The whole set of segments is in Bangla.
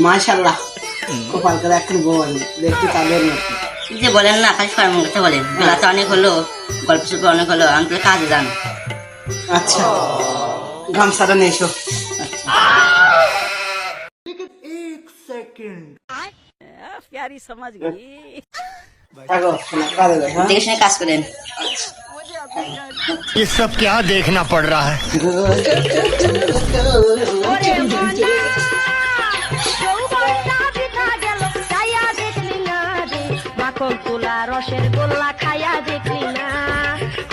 মাশাআল্লাহ কপাল করে এখন বউ আছে দেখতে তাদের মতো যে বলেন না খালি ফার্ম কথা বলেন বেলা তো অনেক হলো গল্প সল্প অনেক হলো আমি তো কাজে যান আচ্ছা গামছাটা নিয়ে এসো प्यारी समझ गई থাকো কাজে যাই হ্যাঁ দেখে শুনে কাজ করেন ये सब क्या देखना पड़ रहा है। তোলা রসের গোল্লা খাইয়া দেখলি না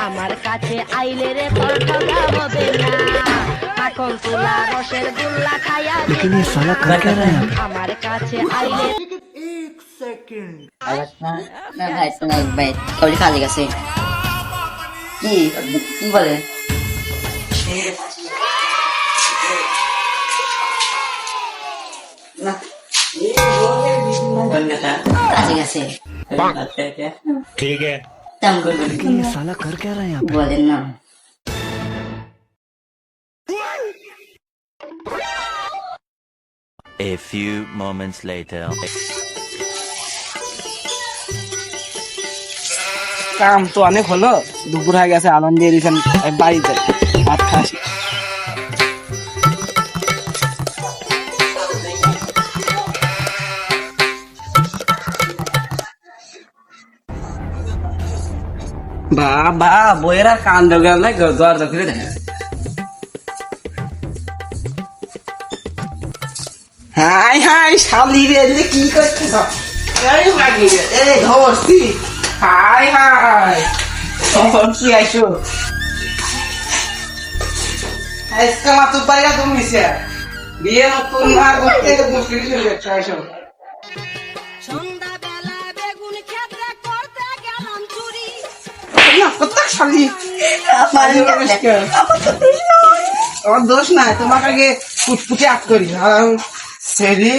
আমার কাছে আইলে রে তোর ঠগা হবে না মাখন তোলা রসের গোল্লা খাইয়া দেখলি আমার কাছে আইলে ভাই তোমার ভাই কাউরি কাজে গেছে কি কি বলে না কাজে গেছে ठीक है। তেমন করবেন साला कर क्या रहा है यहाँ বলেন না A few moments later. কাম তো অনেক হলো দুপুর হয়ে গেছে আনন্দ দিয়ে দিয়েছেন বাড়িতে ভাত খাসি বাবা বইয়ের আর কান দোকান নাই দরজা খুলে দেয় হাই হাই শালি রে এলে কি করছিস এই লাগি রে এই ধরছি হাই হাই ধরছি আইসো আজকে মাত্র পাইয়া তুমি সে বিয়ে নতুন না করতে মুশকিল হয়ে যাচ্ছে আইসো সন্ধ্যাবেলা বেগুন খেতে করতে গেলাম চুরি না কত শালি আমার দোষ নাই তোমাকে আগে ফুটফুটে আট করি সেরি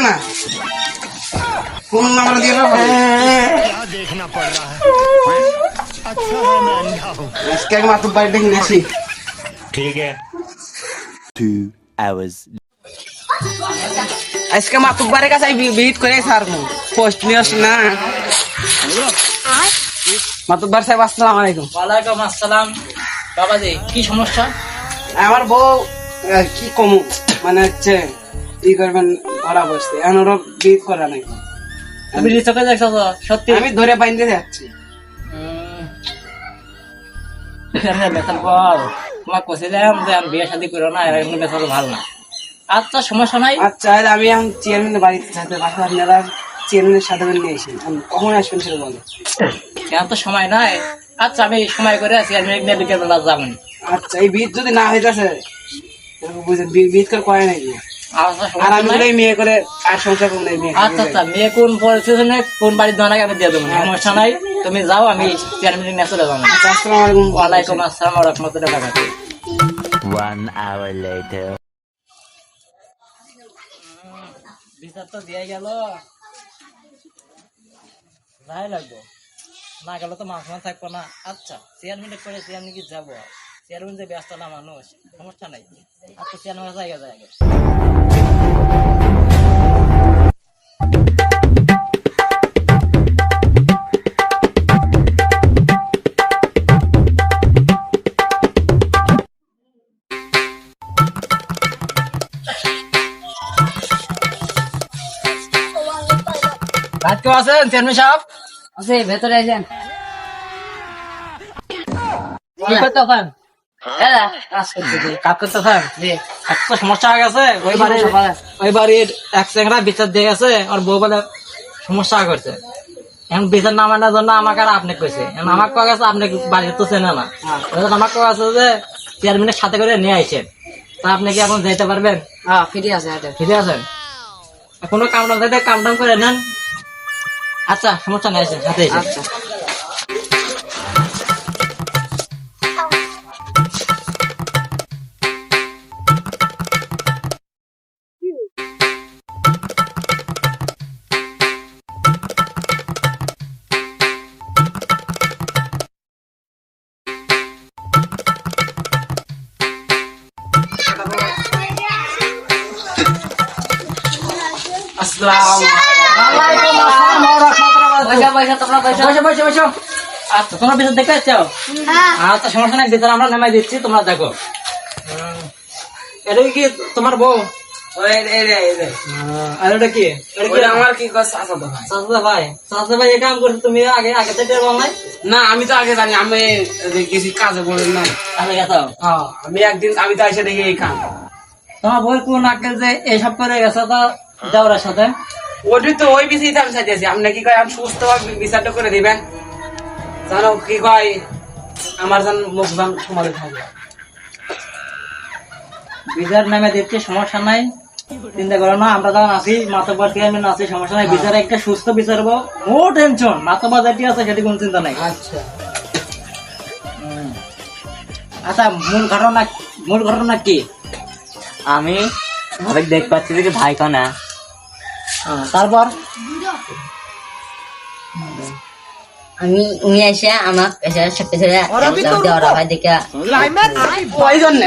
না ফোন নাম্বার দিয়ে क्या देखना पड़ रहा है। अच्छा है मैं अंधा हूँ। আজকে মাত্র বাড়িতে কিনে আসি ठीक है। 2 hours. আজকে মাতুব্বারের কাছে বিট করে সারবো পোস্ট নিয়ে আসি না মাতুব্বার সাহেব আসসালামু আলাইকুম ওয়ালাইকুম আসসালাম বাবাজি কি সমস্যা আমার বউ কি কম মানে হচ্ছে কি করবেন ধরা বসছে এখন ওরা বিট করা নাই তুমি চোখে দেখছো তো? সত্যি আমি ধরে বাইন্দে যাচ্ছি বেতন পাও তোমাকে কছিলাম যে আমি বিয়ে শাদী করো না এরকম বেতন ভালো না আচ্ছা সমস্যা নাই আচ্ছা আমি এখন চেয়ারম্যানের বাড়িতে থাকতে বাসা আপনারা চেয়ারম্যানের সাথে করে নিয়ে এসেছি কখন আসবেন সেটা বলো এখন তো সময় নাই আচ্ছা আমি সময় করে আছি আমি একদিন বিকেল বেলা যাবেন আচ্ছা এই বিট যদি না হইতেছে বুঝেন বিট করে নাকি আর আমি বলে মেয়ে করে আর সংসার করবো না মেয়ে আচ্ছা আচ্ছা মেয়ে কোন পরিস্থিতি কোন বাড়ির দোকানে আমি দিয়ে দেবো সমস্যা নাই তুমি যাও আমি চেয়ারম্যান নিয়ে চলে যাবো আসসালামু আলাইকুম ওয়ালাইকুম আসসালাম ওয়া রাহমাতুল্লাহি ওয়া বারাকাতুহু 1 hour later. বিচার তো দিয়ে গেল যাই লাগবো না গেলে তো মাছ মাছ থাকবো না আচ্ছা চেয়ারম্যান করে চেয়ারম্যান কি যাবো চেয়ারম্যান যে ব্যস্ত না মানুষ সমস্যা নাই আচ্ছা চেয়ারম্যান জায়গা জায়গা রাত কেউ আছেন চেয়ারম্যান সাহেব আছে ভেতরে আছেন কি করতেছেন এরা কাজ করতেছে কাজ করতেছেন জি একটা সমস্যা হয়ে গেছে ওই বাড়ির এক চেংড়া বিচার দিয়ে গেছে আর বউ বলে সমস্যা করছে এখন বিচার না মানার জন্য আমাকে আর আপনি কইছে এখন আমাকে কয়া গেছে আপনি বাড়িতে তো চেনে না আমাকে কয়া গেছে যে চেয়ারম্যানের সাথে করে নিয়ে আইছেন তা আপনি কি এখন যেতে পারবেন হ্যাঁ ফিরে আছে হাতে ফিরে আছেন কোনো কাম না থাকলে কাম টাম করে নেন আচ্ছা সমস্যা নেই আছেন সাথে এসে। আচ্ছা ওয়ালাইকুম আসসালাম ওয়া রাহমাতুল্লাহি ওয়া বারাকাতুহু। বসো, বসো, বসো। আচ্ছা, তোমরা বিচার দেখতে চাও? আচ্ছা, সমস্যা নাই, বিচার আমরা নামাই দিচ্ছি, তোমরা দেখো। এটা কি তোমার বউ? আর এটা কি? আমার কি চাচা তো ভাই। চাচা ভাই, চাচা ভাই এই কাম করছো তুমি আগে আগে থেকে বল না আমি তো আগে জানি, আমি গেছি কাজে বলেন না। আগে গেছো? আমি একদিন আমি তো এসে দেখি এই কাম। তোমার বই কোন আগে যে এইসব করে গেছো তা দেওয়ার সাথে? ওই তো ওই বিষয়টা আমি চাইতেছি, আপনি কি কয় আমি সুস্থ বিচারটা করে দিবেন, জানো কি কয় আমার যেন মুখ দান সমাধি থাকবে। বিচার নামে দিচ্ছি, সমস্যা নাই, চিন্তা করো না। আমরা যখন আছি মাতব্বর চেয়ারম্যান আছি, সমস্যা নাই। বিচারে একটা সুস্থ বিচার হবো, নো টেনশন। মাতব্বর যেটি আছে সেটি কোনো চিন্তা নাই। আচ্ছা আচ্ছা, মূল ঘটনা কি? আমি ভাবে দেখ পাচ্ছি যে ভাই কনা তারপর আমি উনি এসে আমার এসে সব কিছু দেওয়ার ভাই দেখে ওই জন্য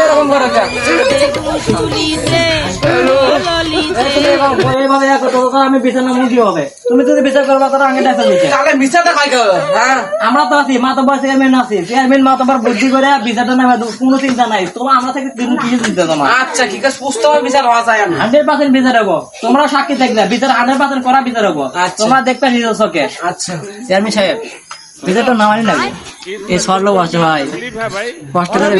এরকম করো কেন? আমি বিচার না মুখি হবে। তুমি যদি বিচার করবা তারা আগে দেখা দিচ্ছে। তাহলে বিচারটা কয় হ্যাঁ আমরা তো আছি, মাতব্বর চেয়ারম্যান আছি, চেয়ারম্যান মাতব্বর বুদ্ধি করে বিচারটা নামে কোনো চিন্তা নাই। তোমার আমরা থেকে কিছু চিন্তা তোমার। আচ্ছা ঠিক আছে, সুস্থ বিচার হওয়া যায় আমি। 100% বিচার হবো। তোমরা সাক্ষী দেখলে বিচার 100% করা বিচার হবো। আচ্ছা। তোমরা দেখবে নিজের চোখে। আচ্ছা চেয়ারম্যান সাহেব, বিচারটা নামানি লাগে। এই সরলোক আছে ভাই, কষ্ট করে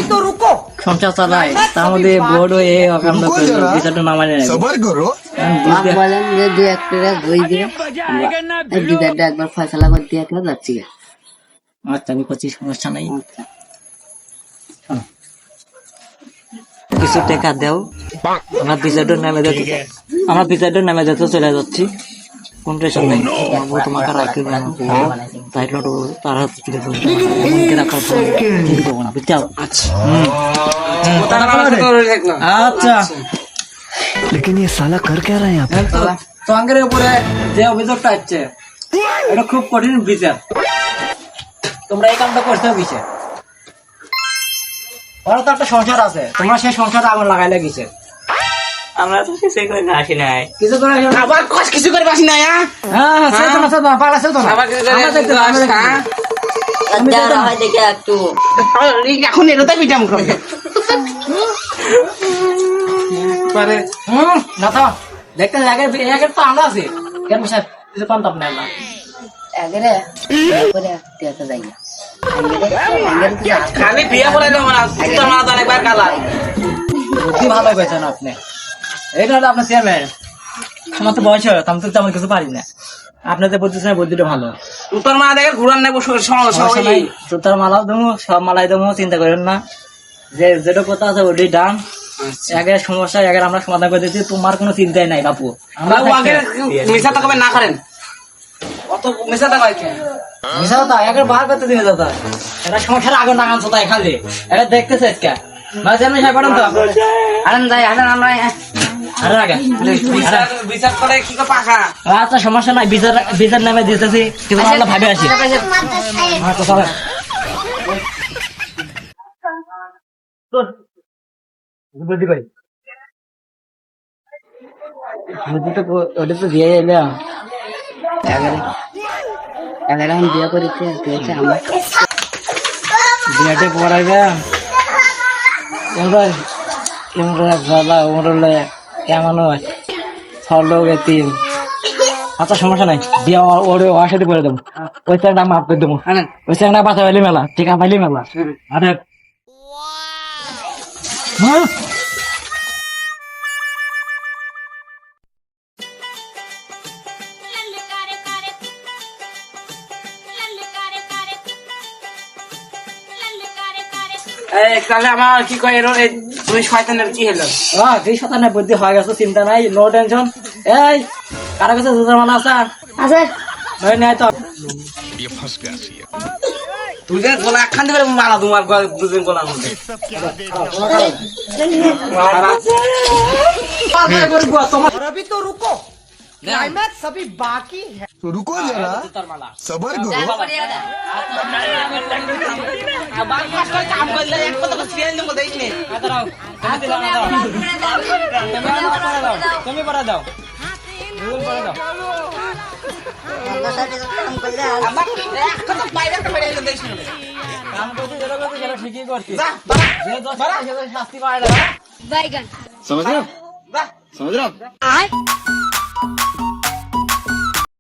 সংসার চালায়, তার মধ্যে বোর্ড হয়ে অকাম করলো, বিচারটা নামানি লাগে। सबर करो। বলেন যে 2-1 টাকা দই দিয়ে বিচারটা একবার ফয়সালা করে দিয়ে কেউ যাচ্ছি। আচ্ছা, আমি করছি, সমস্যা নাই। কিছু টাকা দেও, আমরা বিচারটা নামে যেতে, আমরা বিচারটা নামে যেতে চলে যাচ্ছি। কোন টেনশন নেই, তোমাকে রাখি তাই তারা দেবো না, বুঝছো? আচ্ছা আচ্ছা, लेकिन ये साला कर क्या रहा है यहाँ पे? সঙ্গের উপরে যে অভিযোগটা হচ্ছে এটা খুব কঠিন বিচার। তোমরা এই কামটা করতে হবে। ওরা তো একটা সংসার আছে, তোমরা সেই সংসারে আগুন লাগাইলে গেছে। আমরা তো সে করে আসি নাই। কিছু করে আবার কষ্ট কিছু করে বাসি না হ্যাঁ, সে তো না, সে তো না, পালাছে তো না। আবার কিছু আমরা দেখতে পাই, আমরা দেখতে পাই। আমি তো এটা- ভাই দেখে একটু এখন এটাতে পিটাম করে পরে না তো দেখতে আগের তো আমরা আছি। কেন সাহেব কিছু পান তো আপনি আমরা আগেরে করে দেখতে যাই না। খালি বিয়ে করে দেবো না, তোর মাথা অনেকবার কালা। বুদ্ধি ভালো পেয়েছেন আপনি। এইটা হলো আপনার চেয়ারম্যান। আমার তো বয়স হয়, আমি তো তেমন কিছু পারি না। আপনাদের বুদ্ধিটা বুদ্ধিটা ভালো। তোর মা দেখে ঘুরান নেবো সমস্যা নাই, জুতার মালাও দেবো, সব মালাই দেবো, চিন্তা করেন না। যে যেটা কথা আছে ওটাই ডান। আগের সমস্যা আগের আমরা সমাধান করে দিচ্ছি, তোমার কোনো চিন্তাই নাই বাপু। আমরা মিশাতে কবে না করেন, অত মিশাতে কয় কেন? মিশা দাদা আগের বার করতে দিবে দাদা, এটা সমস্যার আগে নাগান চোদায় খালি এটা দেখতেছে আজকে। মানে চেয়ারম্যান সাহেব পাঠান তো আনন্দ যাই আনন্দ আমরা আরে আগে বিচার করে কি করে পাখা। আচ্ছা, সমস্যা নাই, বিচার বিচার নামে দিতেছি, কিন্তু আমরা ভাবে আসি। আচ্ছা চলেন। বুদ্ধি কই? বুদ্ধি তো ওটা তো দিয়ে এলে এখন বিয়ে করেছে আমরা বিয়েটা পড়াইবে এবার কেমন হয় সরলোক এতিম। আচ্ছা, সমস্যা নাই, বিয়ে ওরে ওর সাথে করে দেবো। ওই চাকটা মাফ করে দেবো, ওই চাকটা বাঁচা পাইলি মেলা, টিকা পাইলি মেলা। আরে তাহলে আমার কি কয় এর তুমি শয়তানের কি হলো? এই শতানের বুদ্ধি হয়ে গেছে, চিন্তা নাই, নো টেনশন। এই কারো কাছে জুতার মালা আছে? আছে ওই নেয় তো। ये फंस गया सी। তুই যে গোলা একখান দিবে মারা তোমার দুজন গোলার মধ্যে। तो रुको जरा सबर करो আবার কাজ করে কাম করলে এক কথা সিরিয়াল নেবো দেখ নে তুমি পড়া দাও আমার এক কথা বাইরে একটা বেরিয়ে দেখ শুনে কাম করতে যেটা করতে সেটা ঠিকই করছি যা যে দোষ করে সেটা শাস্তি পায় না समझ रहे हो যা समझ रहे हो आप? I